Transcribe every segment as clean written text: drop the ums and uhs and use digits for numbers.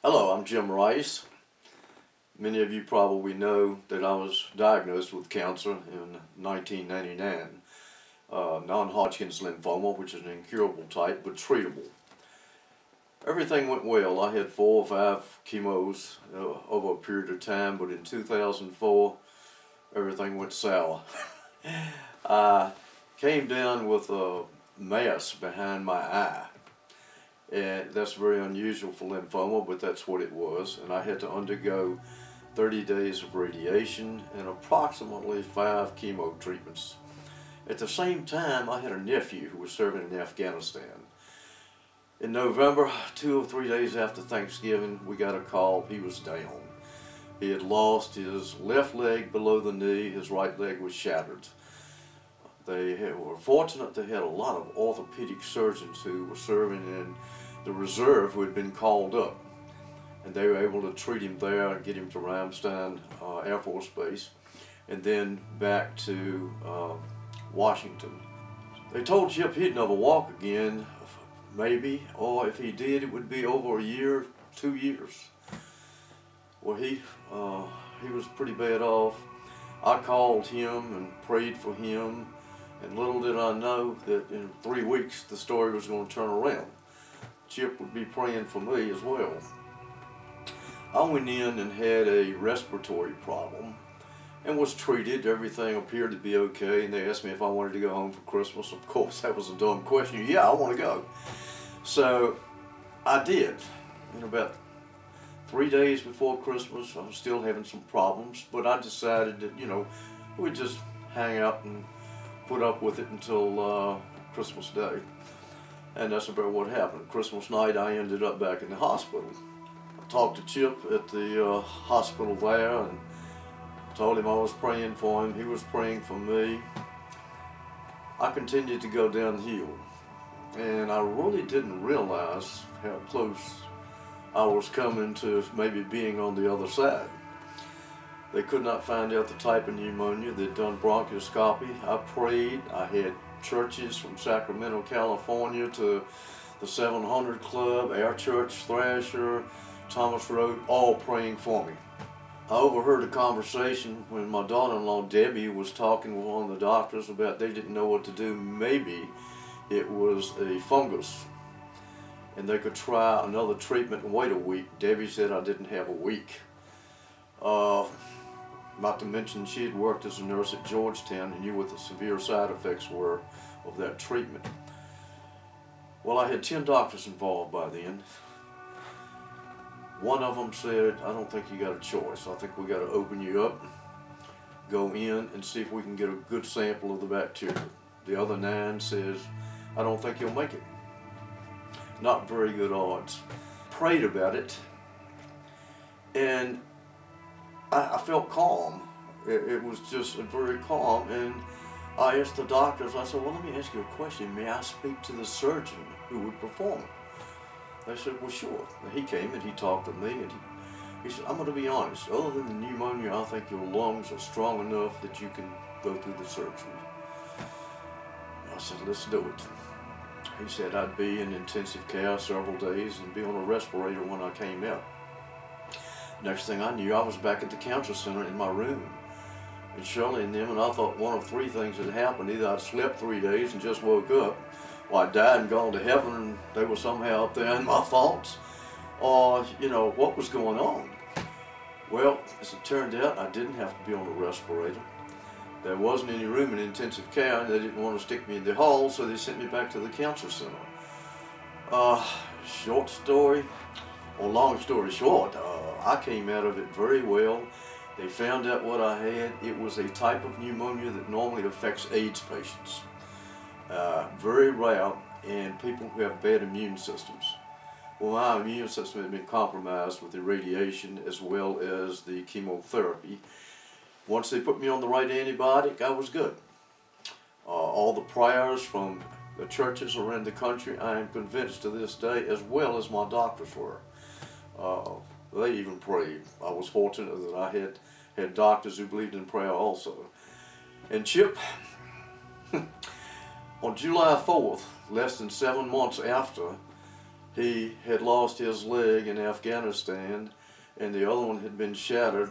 Hello, I'm Jim Rice. Many of you probably know that I was diagnosed with cancer in 1999, non-Hodgkin's lymphoma, which is an incurable type but treatable. Everything went well. I had 4 or 5 chemos over a period of time, but in 2004 everything went sour. I came down with a mass behind my eye. And that's very unusual for lymphoma, but that's what it was. And I had to undergo 30 days of radiation and approximately 5 chemo treatments. At the same time, I had a nephew who was serving in Afghanistan. In November, 2 or 3 days after Thanksgiving, we got a call. He was down. He had lost his left leg below the knee. His right leg was shattered. They were fortunate they had a lot of orthopedic surgeons who were serving in the reserve who had been called up. And they were able to treat him there and get him to Ramstein Air Force Base and then back to Washington. They told Chip he'd never walk again, maybe, or if he did it would be over a year, 2 years. Well, he was pretty bad off. I called him and prayed for him. And little did I know that in 3 weeks the story was going to turn around. Chip would be praying for me as well. I went in and had a respiratory problem and was treated. Everything appeared to be okay, and they asked me if I wanted to go home for Christmas. Of course, that was a dumb question. Yeah, I want to go. So I did. In about 3 days before Christmas, I was still having some problems, but I decided that, we'd just hang out and put up with it until Christmas Day. And that's about what happened. Christmas night I ended up back in the hospital. I talked to Chip at the hospital there and told him I was praying for him. He was praying for me. I continued to go downhill, and I really didn't realize how close I was coming to maybe being on the other side. They could not find out the type of pneumonia. They'd done bronchoscopy. I prayed. I had churches from Sacramento, California to the 700 Club, Air Church, Thrasher, Thomas Road, all praying for me. I overheard a conversation when my daughter-in-law Debbie was talking with one of the doctors about they didn't know what to do. Maybe it was a fungus and they could try another treatment and wait a week. Debbie said I didn't have a week. Not to mention she had worked as a nurse at Georgetown and knew what the severe side effects were of that treatment. Well, I had 10 doctors involved by then. One of them said, I don't think you got a choice. I think we got to open you up, go in and see if we can get a good sample of the bacteria. The other 9 says, I don't think you'll make it. Not very good odds. Prayed about it, and I felt calm. It was just very calm, and I asked the doctors, I said, well, let me ask you a question. May I speak to the surgeon who would perform it? They said, well, sure. He came and he talked to me, and he said, I'm going to be honest. Other than the pneumonia, I think your lungs are strong enough that you can go through the surgery. I said, let's do it. He said I'd be in intensive care several days and be on a respirator when I came out. Next thing I knew, I was back at the cancer center in my room. And Shirley and them, and I thought one of 3 things had happened. Either I'd slept 3 days and just woke up, or I died and gone to heaven and they were somehow up there in my thoughts, or, what was going on. Well, as it turned out, I didn't have to be on a respirator. There wasn't any room in intensive care, and they didn't want to stick me in the hall, so they sent me back to the cancer center. Short story, or long story short, I came out of it very well. They found out what I had. It was a type of pneumonia that normally affects AIDS patients. Very rare in people who have bad immune systems. Well, my immune system had been compromised with the radiation as well as the chemotherapy. Once they put me on the right antibiotic, I was good. All the prayers from the churches around the country, I am convinced to this day, as well as my doctors were. They even prayed. I was fortunate that I had doctors who believed in prayer also. And Chip, on July 4th, less than 7 months after He had lost his leg in Afghanistan, and the other one had been shattered.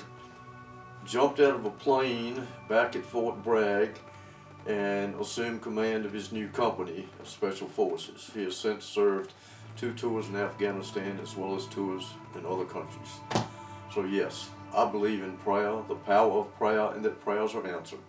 Jumped out of a plane back at Fort Bragg and assumed command of his new company of Special Forces. He has since served 2 tours in Afghanistan as well as tours in other countries. So yes, I believe in prayer, the power of prayer, and that prayers are answered.